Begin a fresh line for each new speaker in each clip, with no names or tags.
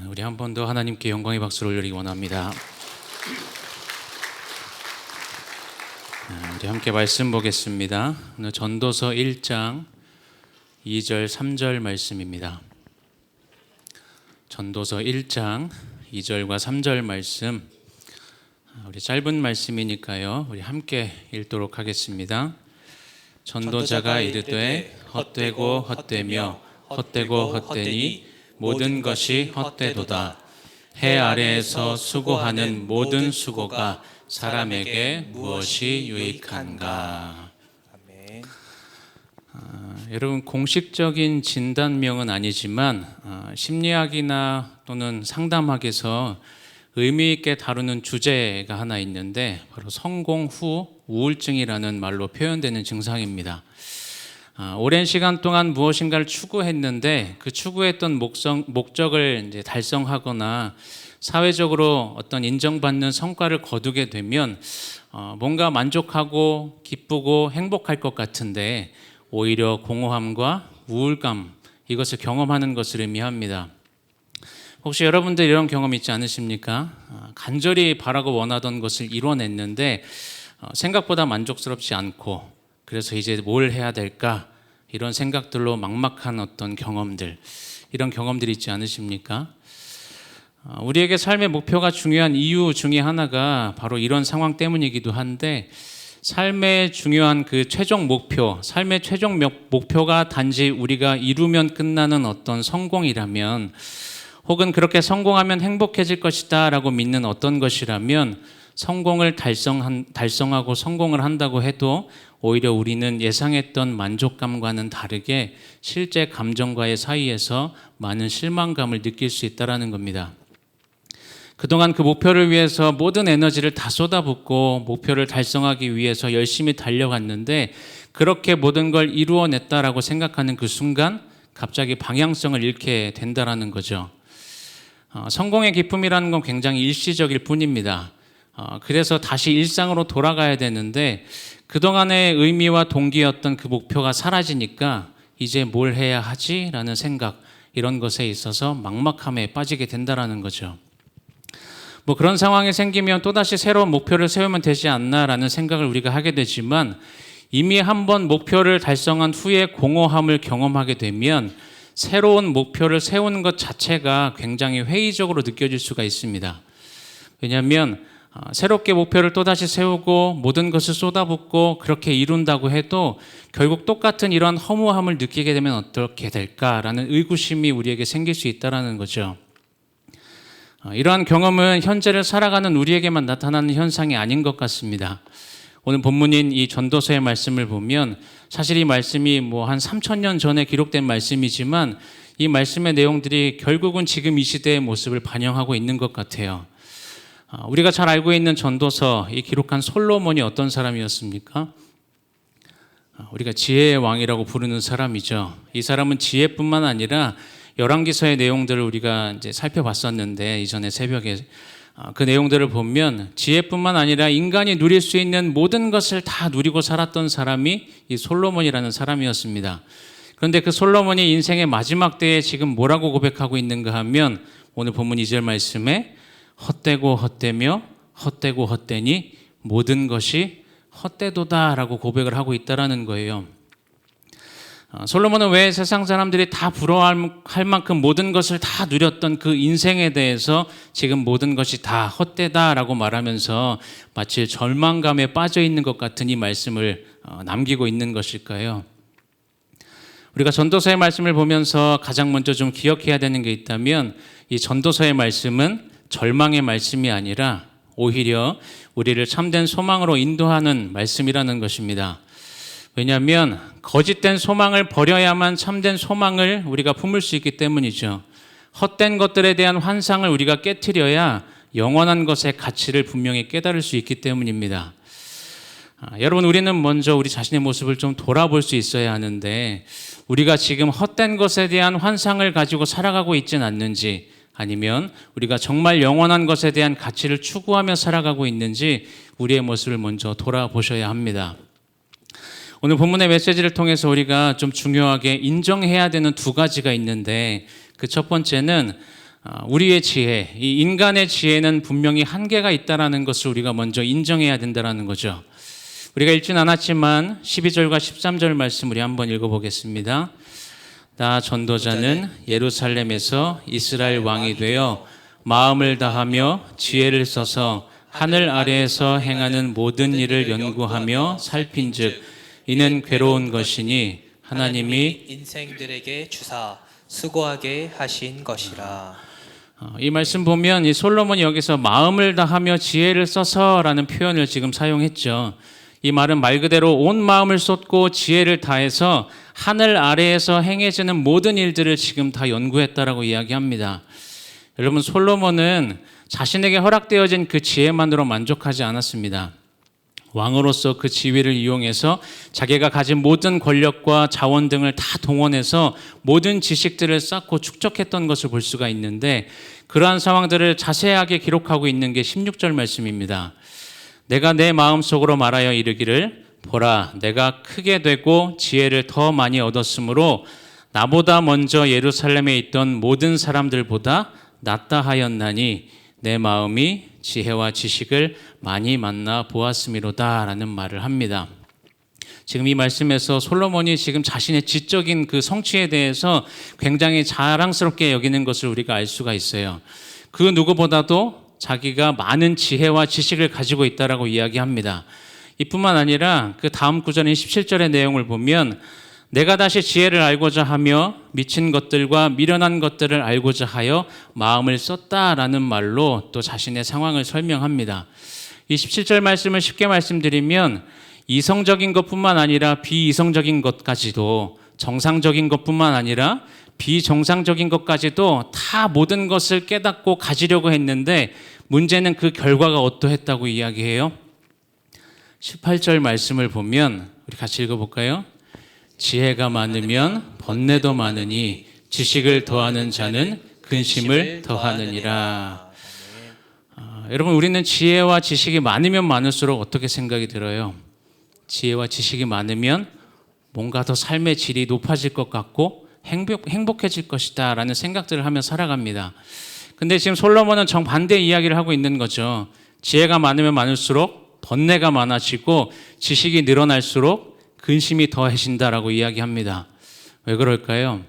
우리 한 번 더 하나님께 영광의 박수를 올리기 원합니다. 우리 함께 말씀 보겠습니다. 오늘 전도서 1장 2절 3절 말씀입니다. 전도서 1장 2절과 3절 말씀, 우리 짧은 말씀이니까요, 우리 함께 읽도록 하겠습니다. 전도자가 이르되 헛되고 헛되며 헛되고 헛되니 모든 것이 헛되도다. 해 아래에서 수고하는 모든 수고가 사람에게 무엇이 유익한가.
아멘.
여러분, 공식적인 진단명은 아니지만 심리학이나 또는 상담학에서 의미 있게 다루는 주제가 하나 있는데, 바로 성공 후 우울증이라는 말로 표현되는 증상입니다. 오랜 시간 동안 무엇인가를 추구했는데 그 추구했던 목적을 이제 달성하거나 사회적으로 어떤 인정받는 성과를 거두게 되면 뭔가 만족하고 기쁘고 행복할 것 같은데, 오히려 공허함과 우울감, 이것을 경험하는 것을 의미합니다. 혹시 여러분들 이런 경험 있지 않으십니까? 간절히 바라고 원하던 것을 이뤄냈는데 생각보다 만족스럽지 않고, 그래서 이제 뭘 해야 될까? 이런 생각들로 막막한 어떤 경험들, 이런 경험들이 있지 않으십니까? 우리에게 삶의 목표가 중요한 이유 중에 하나가 바로 이런 상황 때문이기도 한데, 삶의 중요한 그 최종 목표, 삶의 최종 목표가 단지 우리가 이루면 끝나는 어떤 성공이라면, 혹은 그렇게 성공하면 행복해질 것이다 라고 믿는 어떤 것이라면, 성공을 달성하고 성공을 한다고 해도 오히려 우리는 예상했던 만족감과는 다르게 실제 감정과의 사이에서 많은 실망감을 느낄 수 있다는 겁니다. 그동안 그 목표를 위해서 모든 에너지를 다 쏟아붓고 목표를 달성하기 위해서 열심히 달려갔는데, 그렇게 모든 걸 이루어냈다라고 생각하는 그 순간 갑자기 방향성을 잃게 된다는 거죠. 성공의 기쁨이라는 건 굉장히 일시적일 뿐입니다. 그래서 다시 일상으로 돌아가야 되는데, 그동안의 의미와 동기였던 그 목표가 사라지니까 이제 뭘 해야 하지? 라는 생각, 이런 것에 있어서 막막함에 빠지게 된다는 거죠. 그런 상황이 생기면 또다시 새로운 목표를 세우면 되지 않나 라는 생각을 우리가 하게 되지만, 이미 한번 목표를 달성한 후에 공허함을 경험하게 되면 새로운 목표를 세우는 것 자체가 굉장히 회의적으로 느껴질 수가 있습니다. 왜냐하면 새롭게 목표를 또다시 세우고 모든 것을 쏟아붓고 그렇게 이룬다고 해도 결국 똑같은 이런 허무함을 느끼게 되면 어떻게 될까라는 의구심이 우리에게 생길 수 있다는 거죠. 이러한 경험은 현재를 살아가는 우리에게만 나타나는 현상이 아닌 것 같습니다. 오늘 본문인 이 전도서의 말씀을 보면, 사실 이 말씀이 한 3,000년 전에 기록된 말씀이지만 이 말씀의 내용들이 결국은 지금 이 시대의 모습을 반영하고 있는 것 같아요. 우리가 잘 알고 있는 전도서, 이 기록한 솔로몬이 어떤 사람이었습니까? 우리가 지혜의 왕이라고 부르는 사람이죠. 이 사람은 지혜뿐만 아니라 열왕기서의 내용들을 우리가 이제 살펴봤었는데, 이전에 새벽에 그 내용들을 보면 지혜뿐만 아니라 인간이 누릴 수 있는 모든 것을 다 누리고 살았던 사람이 이 솔로몬이라는 사람이었습니다. 그런데 그 솔로몬이 인생의 마지막 때에 지금 뭐라고 고백하고 있는가 하면, 오늘 본문 2절 말씀에 헛되고 헛되며 헛되고 헛되니 모든 것이 헛되도다 라고 고백을 하고 있다는 거예요. 솔로몬은 왜 세상 사람들이 다 부러워할 만큼 모든 것을 다 누렸던 그 인생에 대해서 지금 모든 것이 다 헛되다라고 말하면서 마치 절망감에 빠져 있는 것 같은 이 말씀을 남기고 있는 것일까요? 우리가 전도서의 말씀을 보면서 가장 먼저 좀 기억해야 되는 게 있다면, 이 전도서의 말씀은 절망의 말씀이 아니라 오히려 우리를 참된 소망으로 인도하는 말씀이라는 것입니다. 왜냐하면 거짓된 소망을 버려야만 참된 소망을 우리가 품을 수 있기 때문이죠. 헛된 것들에 대한 환상을 우리가 깨트려야 영원한 것의 가치를 분명히 깨달을 수 있기 때문입니다. 여러분, 우리는 먼저 우리 자신의 모습을 좀 돌아볼 수 있어야 하는데, 우리가 지금 헛된 것에 대한 환상을 가지고 살아가고 있지는 않는지, 아니면 우리가 정말 영원한 것에 대한 가치를 추구하며 살아가고 있는지 우리의 모습을 먼저 돌아보셔야 합니다. 오늘 본문의 메시지를 통해서 우리가 좀 중요하게 인정해야 되는 두 가지가 있는데, 그 첫 번째는 우리의 지혜, 이 인간의 지혜는 분명히 한계가 있다는 것을 우리가 먼저 인정해야 된다는 거죠. 우리가 읽진 않았지만 12절과 13절 말씀 우리 한번 읽어보겠습니다. 나 전도자는 예루살렘에서 이스라엘 왕이 되어 마음을 다하며 지혜를 써서 하늘 아래에서 행하는 모든 일을 연구하며 살핀즉 이는 괴로운 것이니 하나님이
인생들에게 주사 수고하게 하신 것이라.
이 말씀 보면 이 솔로몬이 여기서 마음을 다하며 지혜를 써서라는 표현을 지금 사용했죠. 이 말은 말 그대로 온 마음을 쏟고 지혜를 다해서 하늘 아래에서 행해지는 모든 일들을 지금 다 연구했다라고 이야기합니다. 여러분, 솔로몬은 자신에게 허락되어진 그 지혜만으로 만족하지 않았습니다. 왕으로서 그 지위를 이용해서 자기가 가진 모든 권력과 자원 등을 다 동원해서 모든 지식들을 쌓고 축적했던 것을 볼 수가 있는데, 그러한 상황들을 자세하게 기록하고 있는 게 16절 말씀입니다. 내가 내 마음속으로 말하여 이르기를 보라, 내가 크게 되고 지혜를 더 많이 얻었으므로 나보다 먼저 예루살렘에 있던 모든 사람들보다 낫다 하였나니 내 마음이 지혜와 지식을 많이 만나 보았음이로다 라는 말을 합니다. 지금 이 말씀에서 솔로몬이 지금 자신의 지적인 그 성취에 대해서 굉장히 자랑스럽게 여기는 것을 우리가 알 수가 있어요. 그 누구보다도 자기가 많은 지혜와 지식을 가지고 있다라고 이야기합니다. 이뿐만 아니라 그 다음 구절인 17절의 내용을 보면 내가 다시 지혜를 알고자 하며 미친 것들과 미련한 것들을 알고자 하여 마음을 썼다라는 말로 또 자신의 상황을 설명합니다. 이 17절 말씀을 쉽게 말씀드리면 이성적인 것뿐만 아니라 비이성적인 것까지도, 정상적인 것뿐만 아니라 비정상적인 것까지도 다 모든 것을 깨닫고 가지려고 했는데 문제는 그 결과가 어떠했다고 이야기해요? 18절 말씀을 보면 우리 같이 읽어볼까요? 지혜가 많으면 번뇌도 많으니 지식을 더하는 자는 근심을 더하느니라. 여러분, 우리는 지혜와 지식이 많으면 많을수록 어떻게 생각이 들어요? 지혜와 지식이 많으면 뭔가 더 삶의 질이 높아질 것 같고 행복해질 것이다 라는 생각들을 하며 살아갑니다. 근데 지금 솔로몬은 정반대 이야기를 하고 있는 거죠. 지혜가 많으면 많을수록 번뇌가 많아지고 지식이 늘어날수록 근심이 더해진다라고 이야기합니다. 왜 그럴까요?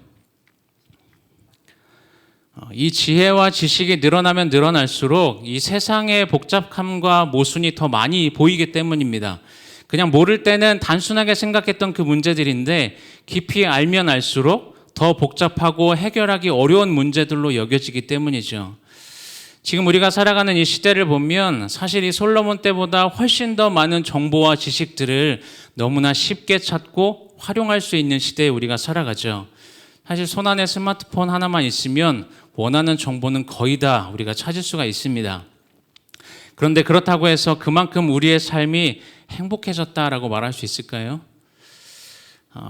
이 지혜와 지식이 늘어나면 늘어날수록 이 세상의 복잡함과 모순이 더 많이 보이기 때문입니다. 그냥 모를 때는 단순하게 생각했던 그 문제들인데 깊이 알면 알수록 더 복잡하고 해결하기 어려운 문제들로 여겨지기 때문이죠. 지금 우리가 살아가는 이 시대를 보면 사실 이 솔로몬 때보다 훨씬 더 많은 정보와 지식들을 너무나 쉽게 찾고 활용할 수 있는 시대에 우리가 살아가죠. 사실 손안에 스마트폰 하나만 있으면 원하는 정보는 거의 다 우리가 찾을 수가 있습니다. 그런데 그렇다고 해서 그만큼 우리의 삶이 행복해졌다라고 말할 수 있을까요?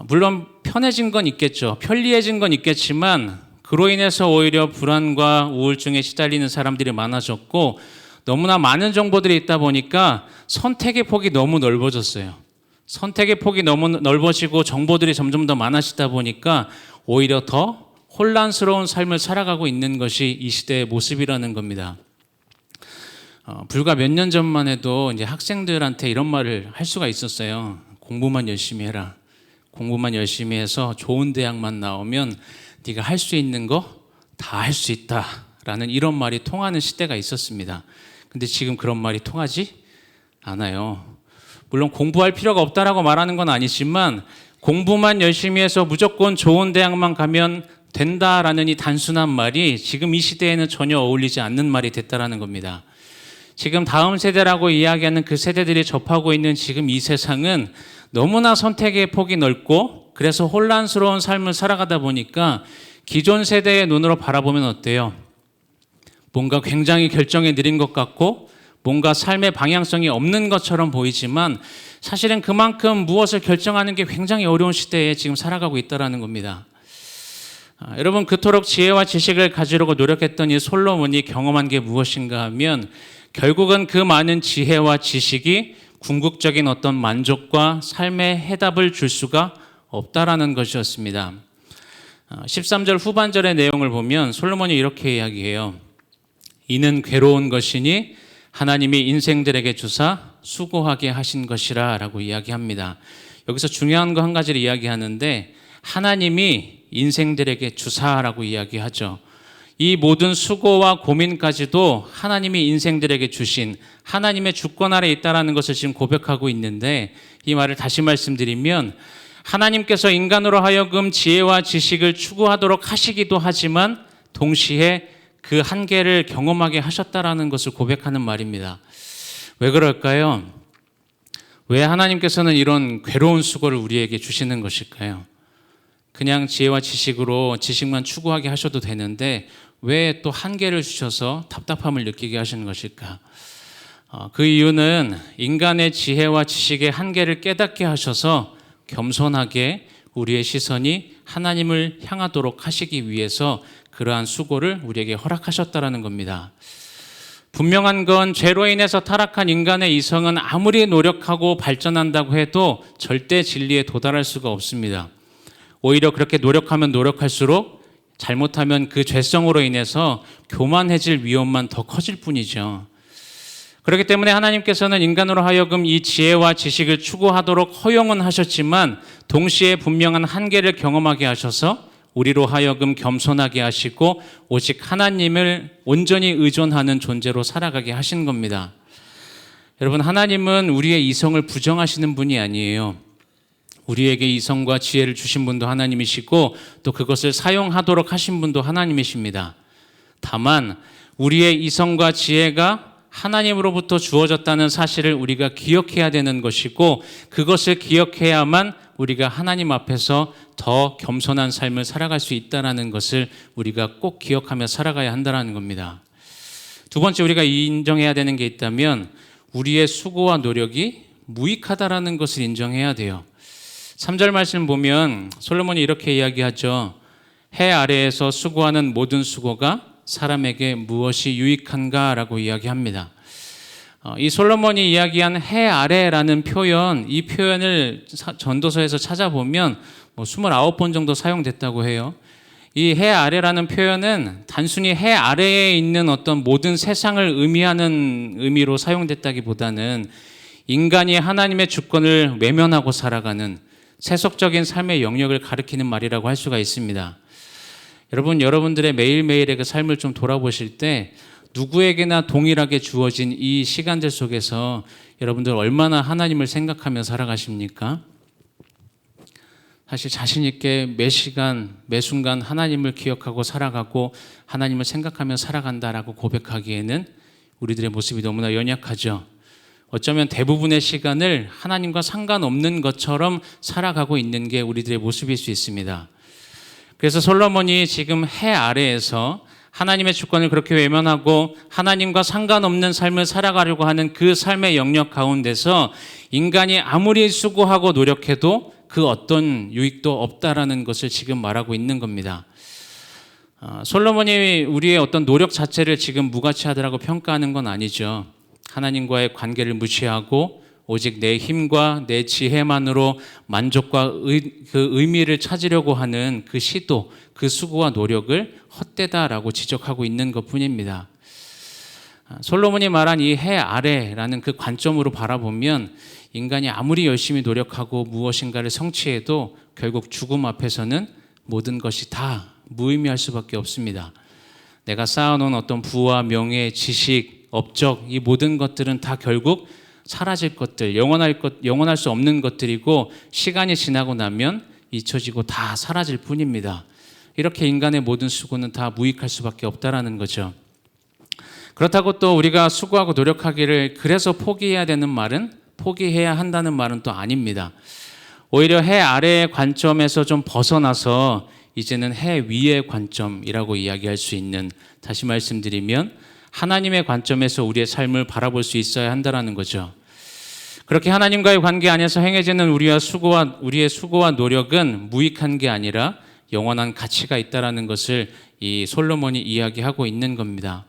물론 편해진 건 있겠죠. 편리해진 건 있겠지만 그로 인해서 오히려 불안과 우울증에 시달리는 사람들이 많아졌고 너무나 많은 정보들이 있다 보니까 선택의 폭이 너무 넓어졌어요. 선택의 폭이 너무 넓어지고 정보들이 점점 더 많아지다 보니까 오히려 더 혼란스러운 삶을 살아가고 있는 것이 이 시대의 모습이라는 겁니다. 불과 몇 년 전만 해도 이제 학생들한테 이런 말을 할 수가 있었어요. 공부만 열심히 해라. 공부만 열심히 해서 좋은 대학만 나오면 네가 할 수 있는 거 다 할 수 있다라는 이런 말이 통하는 시대가 있었습니다. 근데 지금 그런 말이 통하지 않아요. 물론 공부할 필요가 없다라고 말하는 건 아니지만 공부만 열심히 해서 무조건 좋은 대학만 가면 된다라는 이 단순한 말이 지금 이 시대에는 전혀 어울리지 않는 말이 됐다라는 겁니다. 지금 다음 세대라고 이야기하는 그 세대들이 접하고 있는 지금 이 세상은 너무나 선택의 폭이 넓고 그래서 혼란스러운 삶을 살아가다 보니까 기존 세대의 눈으로 바라보면 어때요? 뭔가 굉장히 결정이 느린 것 같고 뭔가 삶의 방향성이 없는 것처럼 보이지만 사실은 그만큼 무엇을 결정하는 게 굉장히 어려운 시대에 지금 살아가고 있다는 겁니다. 여러분, 그토록 지혜와 지식을 가지려고 노력했던 이 솔로몬이 경험한 게 무엇인가 하면 결국은 그 많은 지혜와 지식이 궁극적인 어떤 만족과 삶의 해답을 줄 수가 없다라는 것이었습니다. 13절 후반절의 내용을 보면 솔로몬이 이렇게 이야기해요. 이는 괴로운 것이니 하나님이 인생들에게 주사 수고하게 하신 것이라 라고 이야기합니다. 여기서 중요한 거 한 가지를 이야기하는데 하나님이 인생들에게 주사라고 이야기하죠. 이 모든 수고와 고민까지도 하나님이 인생들에게 주신 하나님의 주권 아래 있다는 것을 지금 고백하고 있는데, 이 말을 다시 말씀드리면 하나님께서 인간으로 하여금 지혜와 지식을 추구하도록 하시기도 하지만 동시에 그 한계를 경험하게 하셨다라는 것을 고백하는 말입니다. 왜 그럴까요? 왜 하나님께서는 이런 괴로운 수고를 우리에게 주시는 것일까요? 그냥 지혜와 지식으로 지식만 추구하게 하셔도 되는데 왜 또 한계를 주셔서 답답함을 느끼게 하시는 것일까? 그 이유는 인간의 지혜와 지식의 한계를 깨닫게 하셔서 겸손하게 우리의 시선이 하나님을 향하도록 하시기 위해서 그러한 수고를 우리에게 허락하셨다라는 겁니다. 분명한 건 죄로 인해서 타락한 인간의 이성은 아무리 노력하고 발전한다고 해도 절대 진리에 도달할 수가 없습니다. 오히려 그렇게 노력하면 노력할수록 잘못하면 그 죄성으로 인해서 교만해질 위험만 더 커질 뿐이죠. 그렇기 때문에 하나님께서는 인간으로 하여금 이 지혜와 지식을 추구하도록 허용은 하셨지만 동시에 분명한 한계를 경험하게 하셔서 우리로 하여금 겸손하게 하시고 오직 하나님을 온전히 의존하는 존재로 살아가게 하신 겁니다. 여러분, 하나님은 우리의 이성을 부정하시는 분이 아니에요. 우리에게 이성과 지혜를 주신 분도 하나님이시고 또 그것을 사용하도록 하신 분도 하나님이십니다. 다만 우리의 이성과 지혜가 하나님으로부터 주어졌다는 사실을 우리가 기억해야 되는 것이고, 그것을 기억해야만 우리가 하나님 앞에서 더 겸손한 삶을 살아갈 수 있다는 것을 우리가 꼭 기억하며 살아가야 한다는 겁니다. 두 번째, 우리가 인정해야 되는 게 있다면 우리의 수고와 노력이 무익하다라는 것을 인정해야 돼요. 3절 말씀 보면 솔로몬이 이렇게 이야기하죠. 해 아래에서 수고하는 모든 수고가 사람에게 무엇이 유익한가 라고 이야기합니다. 이 솔로몬이 이야기한 해 아래라는 표현, 이 표현을 전도서에서 찾아보면 29번 정도 사용됐다고 해요. 이 해 아래라는 표현은 단순히 해 아래에 있는 어떤 모든 세상을 의미하는 의미로 사용됐다기보다는 인간이 하나님의 주권을 외면하고 살아가는 세속적인 삶의 영역을 가리키는 말이라고 할 수가 있습니다. 여러분들의 매일매일의 그 삶을 좀 돌아보실 때 누구에게나 동일하게 주어진 이 시간들 속에서 여러분들 얼마나 하나님을 생각하며 살아가십니까? 사실 자신 있게 매 시간, 매 순간 하나님을 기억하고 살아가고 하나님을 생각하며 살아간다라고 고백하기에는 우리들의 모습이 너무나 연약하죠. 어쩌면 대부분의 시간을 하나님과 상관없는 것처럼 살아가고 있는 게 우리들의 모습일 수 있습니다. 그래서 솔로몬이 지금 해 아래에서 하나님의 주권을 그렇게 외면하고 하나님과 상관없는 삶을 살아가려고 하는 그 삶의 영역 가운데서 인간이 아무리 수고하고 노력해도 그 어떤 유익도 없다라는 것을 지금 말하고 있는 겁니다. 솔로몬이 우리의 어떤 노력 자체를 지금 무가치하다라고 평가하는 건 아니죠. 하나님과의 관계를 무시하고 오직 내 힘과 내 지혜만으로 만족과 그 의미를 찾으려고 하는 그 시도, 그 수고와 노력을 헛되다라고 지적하고 있는 것뿐입니다. 솔로몬이 말한 이 해 아래라는 그 관점으로 바라보면 인간이 아무리 열심히 노력하고 무엇인가를 성취해도 결국 죽음 앞에서는 모든 것이 다 무의미할 수밖에 없습니다. 내가 쌓아놓은 어떤 부와 명예, 지식, 업적, 이 모든 것들은 다 결국 사라질 것들, 영원할 수 없는 것들이고 시간이 지나고 나면 잊혀지고 다 사라질 뿐입니다. 이렇게 인간의 모든 수고는 다 무익할 수밖에 없다라는 거죠. 그렇다고 또 우리가 수고하고 노력하기를 그래서 포기해야 되는 말은, 포기해야 한다는 말은 또 아닙니다. 오히려 해 아래의 관점에서 좀 벗어나서 이제는 해 위의 관점이라고 이야기할 수 있는, 다시 말씀드리면 하나님의 관점에서 우리의 삶을 바라볼 수 있어야 한다는 거죠. 그렇게 하나님과의 관계 안에서 행해지는 우리의 수고와 노력은 무익한 게 아니라 영원한 가치가 있다는 것을 이 솔로몬이 이야기하고 있는 겁니다.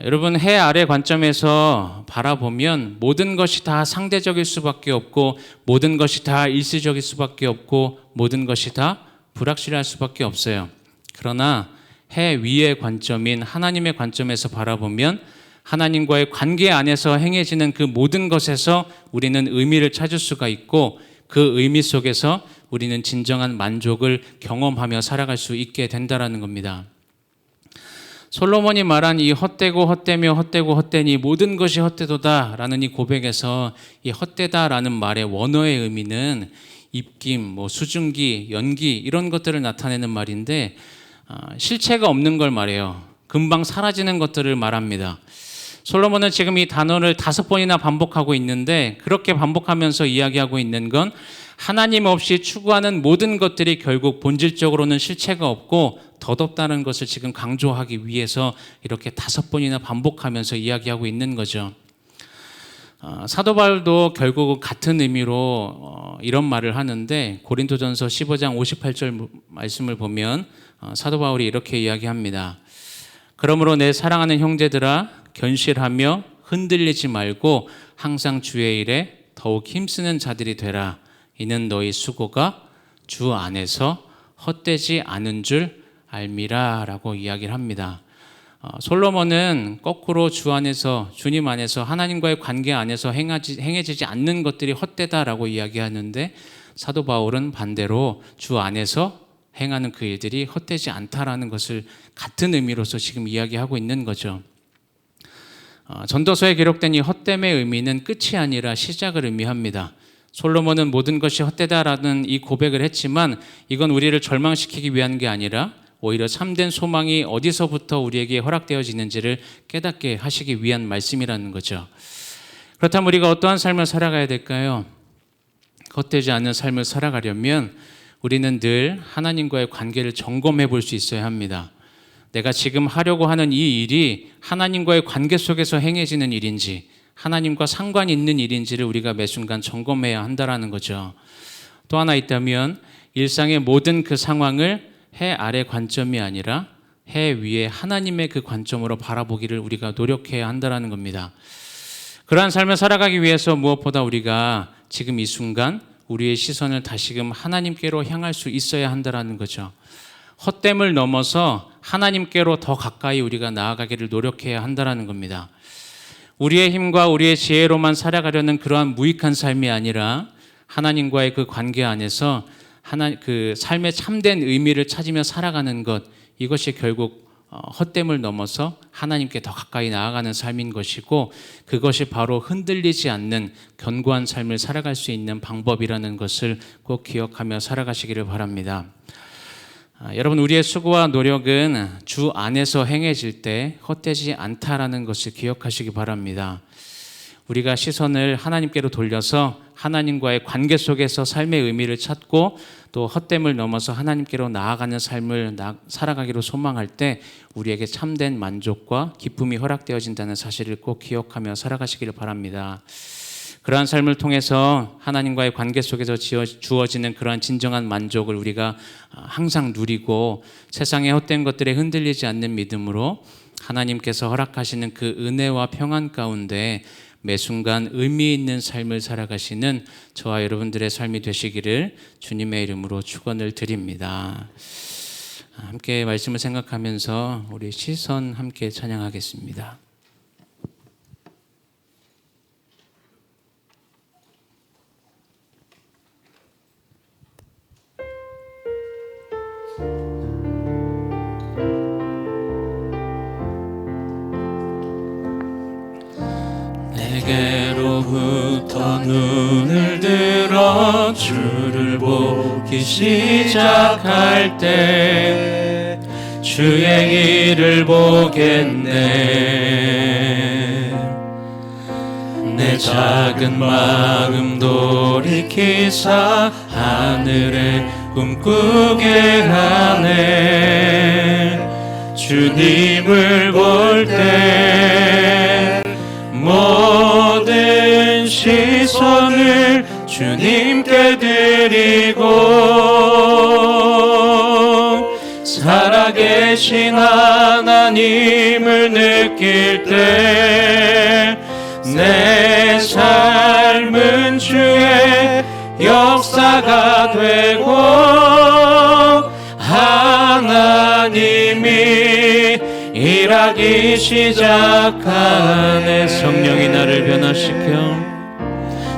여러분, 해 아래 관점에서 바라보면 모든 것이 다 상대적일 수밖에 없고 모든 것이 다 일시적일 수밖에 없고 모든 것이 다 불확실할 수밖에 없어요. 그러나 해 위의 관점인 하나님의 관점에서 바라보면 하나님과의 관계 안에서 행해지는 그 모든 것에서 우리는 의미를 찾을 수가 있고 그 의미 속에서 우리는 진정한 만족을 경험하며 살아갈 수 있게 된다라는 겁니다. 솔로몬이 말한 이 헛되고 헛되며 헛되고 헛되니 모든 것이 헛되도다라는 이 고백에서 이 헛되다라는 말의 원어의 의미는 입김, 수증기, 연기 이런 것들을 나타내는 말인데 실체가 없는 걸 말해요. 금방 사라지는 것들을 말합니다. 솔로몬은 지금 이 단어를 5번이나 반복하고 있는데 그렇게 반복하면서 이야기하고 있는 건 하나님 없이 추구하는 모든 것들이 결국 본질적으로는 실체가 없고 덧없다는 것을 지금 강조하기 위해서 이렇게 5번이나 반복하면서 이야기하고 있는 거죠. 사도 바울도 결국 같은 의미로 이런 말을 하는데 고린도전서 15장 58절 말씀을 보면 사도 바울이 이렇게 이야기합니다. 그러므로 내 사랑하는 형제들아 견실하며 흔들리지 말고 항상 주의 일에 더욱 힘쓰는 자들이 되라. 이는 너희 수고가 주 안에서 헛되지 않은 줄 알미라 라고 이야기를 합니다. 솔로몬은 거꾸로 주 안에서 주님 안에서 하나님과의 관계 안에서 행해지지 않는 것들이 헛되다라고 이야기하는데 사도 바울은 반대로 주 안에서 행하는 그 일들이 헛되지 않다라는 것을 같은 의미로서 지금 이야기하고 있는 거죠. 전도서에 기록된 이 헛됨의 의미는 끝이 아니라 시작을 의미합니다. 솔로몬은 모든 것이 헛되다라는 이 고백을 했지만 이건 우리를 절망시키기 위한 게 아니라 오히려 참된 소망이 어디서부터 우리에게 허락되어지는지를 깨닫게 하시기 위한 말씀이라는 거죠. 그렇다면 우리가 어떠한 삶을 살아가야 될까요? 헛되지 않은 삶을 살아가려면 우리는 늘 하나님과의 관계를 점검해 볼 수 있어야 합니다. 내가 지금 하려고 하는 이 일이 하나님과의 관계 속에서 행해지는 일인지 하나님과 상관이 있는 일인지를 우리가 매 순간 점검해야 한다는 거죠. 또 하나 있다면 일상의 모든 그 상황을 해 아래 관점이 아니라 해 위에 하나님의 그 관점으로 바라보기를 우리가 노력해야 한다는 겁니다. 그러한 삶을 살아가기 위해서 무엇보다 우리가 지금 이 순간 우리의 시선을 다시금 하나님께로 향할 수 있어야 한다는 거죠. 헛됨을 넘어서 하나님께로 더 가까이 우리가 나아가기를 노력해야 한다는 겁니다. 우리의 힘과 우리의 지혜로만 살아가려는 그러한 무익한 삶이 아니라 하나님과의 그 관계 안에서 그 삶의 참된 의미를 찾으며 살아가는 것, 이것이 결국 헛됨을 넘어서 하나님께 더 가까이 나아가는 삶인 것이고 그것이 바로 흔들리지 않는 견고한 삶을 살아갈 수 있는 방법이라는 것을 꼭 기억하며 살아가시기를 바랍니다. 여러분, 우리의 수고와 노력은 주 안에서 행해질 때 헛되지 않다라는 것을 기억하시기 바랍니다. 우리가 시선을 하나님께로 돌려서 하나님과의 관계 속에서 삶의 의미를 찾고 또 헛됨을 넘어서 하나님께로 나아가는 삶을 살아가기로 소망할 때 우리에게 참된 만족과 기쁨이 허락되어진다는 사실을 꼭 기억하며 살아가시기를 바랍니다. 그러한 삶을 통해서 하나님과의 관계 속에서 주어지는 그러한 진정한 만족을 우리가 항상 누리고 세상의 헛된 것들에 흔들리지 않는 믿음으로 하나님께서 허락하시는 그 은혜와 평안 가운데 매 순간 의미 있는 삶을 살아가시는 저와 여러분들의 삶이 되시기를 주님의 이름으로 축원을 드립니다. 함께 말씀을 생각하면서 우리 시선 함께 찬양하겠습니다.
내게로부터 눈을 들어 주를 보기 시작할 때 주의 길을 보겠네. 내 작은 마음 돌이키사 하늘에 꿈꾸게 하네. 주님을 볼 때 모든 시선을 주님께 드리고 살아계신 하나님을 느낄 때 내 삶은 주의 역사가 되고 일하기 시작하네.
성령이 나를 변화시켜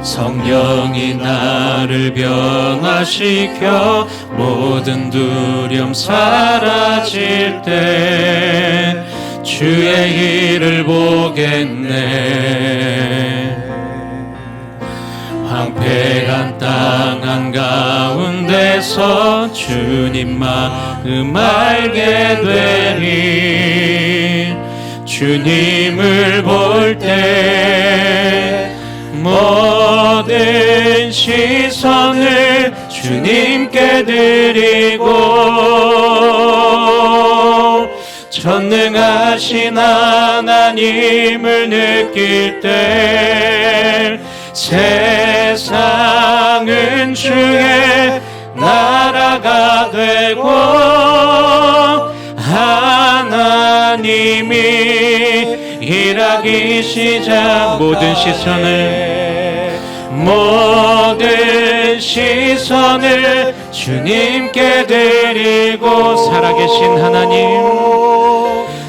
성령이 나를 변화시켜 모든 두려움 사라질 때 주의 일을 보겠네. 황폐한 땅 한가운데서 주님 마음 알게 되니 주님을 볼 때 모든 시선을 주님께 드리고 전능하신 하나님을 느낄 때 세상은 주의 나라가 되고 하나님이 일하기 시작 모든 시선을 주님께 드리고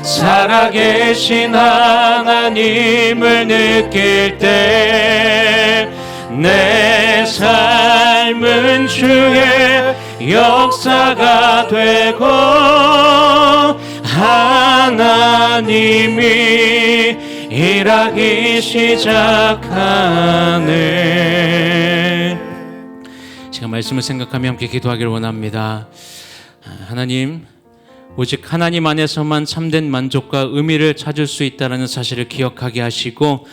살아계신 하나님을 느낄 때 내 삶은 주의 역사가 되고 하나님이 일하기 시작하네.
제가 말씀을 생각하며 함께 기도하기를 원합니다. 하나님, 오직 하나님 안에서만 참된 만족과 의미를 찾을 수 있다는 사실을 기억하게 하시고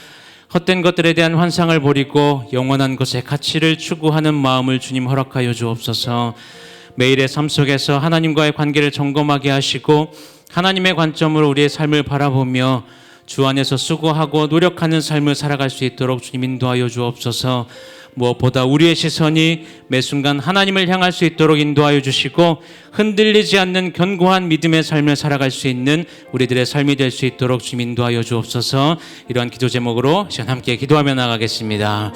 헛된 것들에 대한 환상을 버리고 영원한 것의 가치를 추구하는 마음을 주님 허락하여 주옵소서. 매일의 삶 속에서 하나님과의 관계를 점검하게 하시고 하나님의 관점으로 우리의 삶을 바라보며 주 안에서 수고하고 노력하는 삶을 살아갈 수 있도록 주님 인도하여 주옵소서. 무엇보다 우리의 시선이 매 순간 하나님을 향할 수 있도록 인도하여 주시고 흔들리지 않는 견고한 믿음의 삶을 살아갈 수 있는 우리들의 삶이 될 수 있도록 주님 인도하여 주옵소서. 이러한 기도 제목으로 시간 함께 기도하며 나가겠습니다.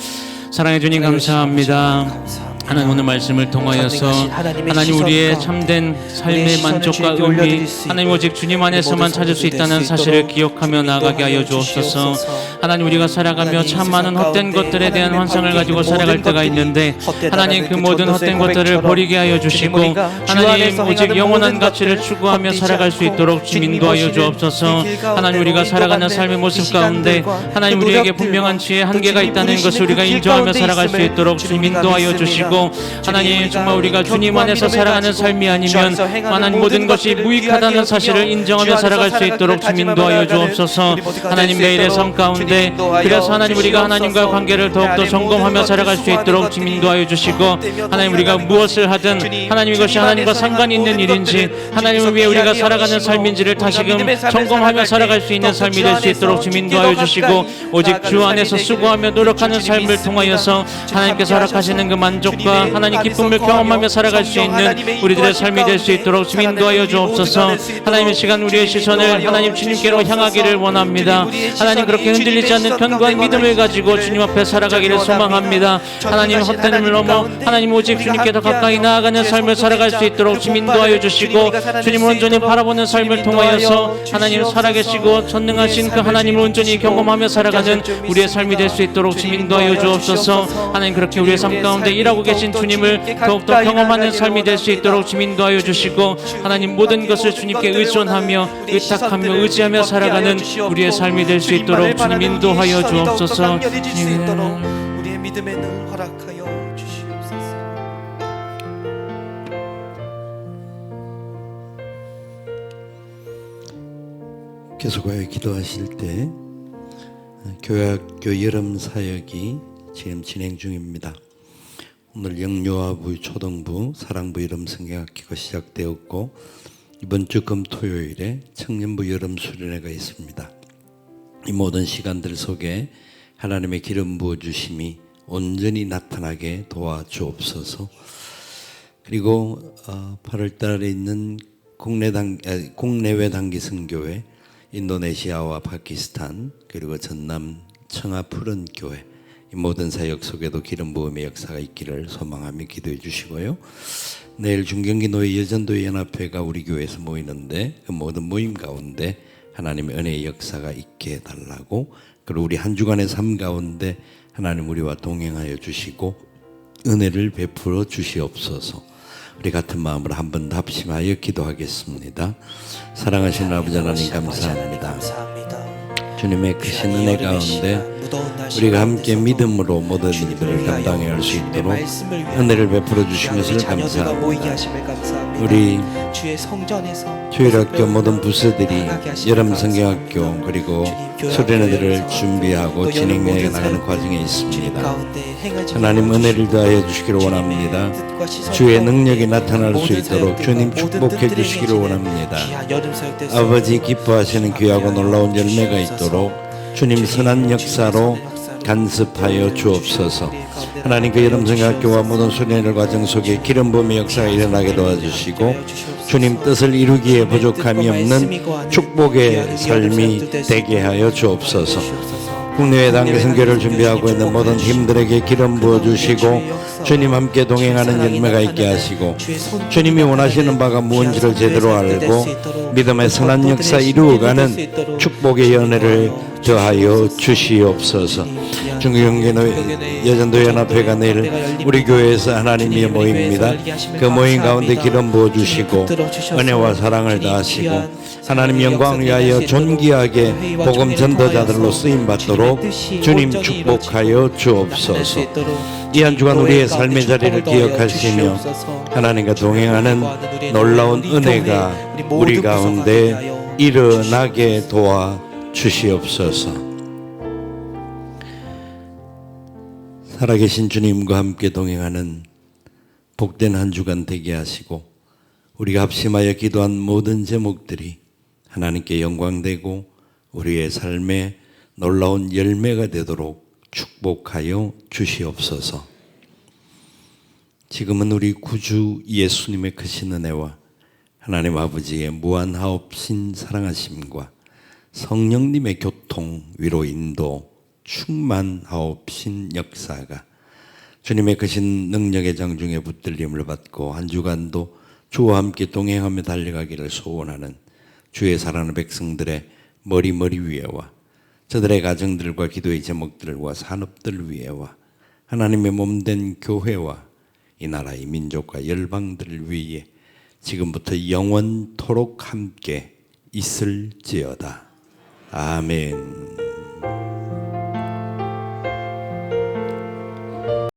사랑해 주님 감사합니다. 하나님 오늘 말씀을 통하여서 하나님 우리의 참된 삶의 만족과 의미 하나님 오직 주님 안에서만 찾을 수 있다는 사실을 기억하며 나아가게 하여 주옵소서. 하나님 우리가 살아가며 참 많은 헛된 것들에 대한 환상을 가지고 살아갈 때가 있는데 하나님 그 모든 헛된 것들을 버리게 하여 주시고 하나님 오직 영원한 가치를 추구하며 살아갈 수 있도록 주님 인도하여 주옵소서. 하나님 우리가 살아가는 삶의 모습 가운데 하나님 우리에게 분명한 지혜의 한계가 있다는 것을 우리가 인정하며 살아갈 수 있도록 주님 인도하여 주시고 하나님 정말 우리가 주님 안에서 살아가는 삶이 아니면 하나님 모든 것이 무익하다는 사실을 인정하며 살아갈 수 있도록 주님 인도하여 주옵소서. 하나님 매일의 삶 가운데 그래서 하나님 우리가 하나님과의 관계를 더욱더 점검하며 살아갈 수 있도록 주님 인도하여 주시고 하나님 우리가 무엇을 하든 하나님 이것이 하나님과 상관이 있는 일인지 하나님을 위해 우리가 살아가는 삶인지를 다시금 점검하며 살아갈 수 있는 삶이 될 수 있도록 주님 인도하여 주시고 오직 주 안에서 수고하며 노력하는 삶을 통하여서 하나님께서 허락하시는 그 만족과 하나님 기쁨을 경험하며 살아갈 수 있는 우리들의 삶이 될 수 있도록 주님 인도하여 주옵소서. 하나님의 시간 우리의 시선을 하나님 주님께로 향하기를 원합니다. 하나님 그렇게 흔들리지 않는 견고한 믿음을 가지고 주님 앞에 살아가기를 소망합니다. 하나님 헛됨을 넘어 하나님 오직 주님께 더 가까이 나아가는 삶을 살아갈 수 있도록 주님 인도하여 주시고 주님을 온전히 바라보는 삶을 통하여서 하나님 살아계시고 전능하신 그 하나님을 온전히 경험하며 살아가는 우리의 삶이 될 수 있도록 주님 인도하여 주옵소서. 하나님 그렇게 우리의 삶 가운데 일하고 계신 주님을 더욱더 경험하는 삶이 될 수 있도록 주님 인도하여 주시고 하나님 모든 것을 주님께 의존하며 의탁하며 의지하며 살아가는 우리의 삶이 될 수 있도록 주님 인도하여 주옵소서.
우리의 믿음의 눈 허락하여 주시옵소서.
계속하여 기도하실 때 교회학교 여름 사역이 지금 진행 중입니다. 오늘 영유아부, 초등부, 사랑부 여름 성경학기가 시작되었고 이번 주 금토요일에 청년부 여름 수련회가 있습니다. 이 모든 시간들 속에 하나님의 기름 부어주심이 온전히 나타나게 도와주옵소서. 그리고 8월 달에 있는 국내외 단기 선교회, 인도네시아와 파키스탄 그리고 전남 청아 푸른 교회 이 모든 사역 속에도 기름 부음의 역사가 있기를 소망하며 기도해 주시고요. 내일 중경기 노예 여전도회 연합회가 우리 교회에서 모이는데 그 모든 모임 가운데 하나님의 은혜의 역사가 있게 해달라고, 그리고 우리 한 주간의 삶 가운데 하나님 우리와 동행하여 주시고 은혜를 베풀어 주시옵소서. 우리 같은 마음으로 한 번 더 합심하여 기도하겠습니다. 사랑하시는 아버지 하나님 감사합니다. 주님의 크신 은혜 가운데 우리가 함께 믿음으로 모든 일들을 감당해 갈 수 있도록 은혜를 베풀어 주신 것을 감사합니다. 우리 주일학교 모든 부서들이 여름 성경학교 그리고 수련회들을 준비하고 진행해 나가는 과정에 있습니다. 하나님 은혜를 더하여 주시기를 원합니다. 주의 능력이 나타날 수 있도록 주님 축복해 주시기를 원합니다. 아버지 기뻐하시는 귀하고 놀라운 열매가 있도록 주님 선한 역사로 간섭하여 주옵소서. 하나님 그 여름 성경학교와 모든 수련회 과정 속에 기름 부음의 역사가 일어나게 도와주시고 주님 뜻을 이루기에 부족함이 없는 축복의 삶이 되게 하여 주옵소서. 국내외 단계 선교를 준비하고 있는 모든 팀들에게 기름 부어주시고 주님 함께 동행하는 열매가 있게 하시고 주님이 원하시는 바가 무엇인지를 제대로 알고 믿음의 선한 역사 이루어가는 축복의 연회를 더하여 주시옵소서. 중국영계 여전도연합회가 내일 우리 교회에서 하나님의 모임입니다. 그 모임 가운데 기름 부어주시고 은혜와 사랑을 다하시고 하나님 영광을 위하여 존귀하게 복음 전도자들로 쓰임받도록 주님 축복하여 주옵소서. 이 한 주간 우리의 삶의 자리를 기억하시며 하나님과 동행하는 놀라운 은혜가 우리 가운데 일어나게 도와 주시옵소서. 살아계신 주님과 함께 동행하는 복된 한 주간 되게 하시고 우리가 합심하여 기도한 모든 제목들이 하나님께 영광되고 우리의 삶에 놀라운 열매가 되도록 축복하여 주시옵소서. 지금은 우리 구주 예수님의 크신 은혜와 하나님 아버지의 무한하옵신 사랑하심과 성령님의 교통, 위로, 인도, 충만하옵신 역사가 주님의 크신 능력의 장중에 붙들림을 받고 한 주간도 주와 함께 동행하며 달려가기를 소원하는 주의 사랑하는 백성들의 머리 위에와 저들의 가정들과 기도의 제목들과 산업들 위에와 하나님의 몸된 교회와 이 나라의 민족과 열방들을 위해 지금부터 영원토록 함께 있을지어다. 아멘.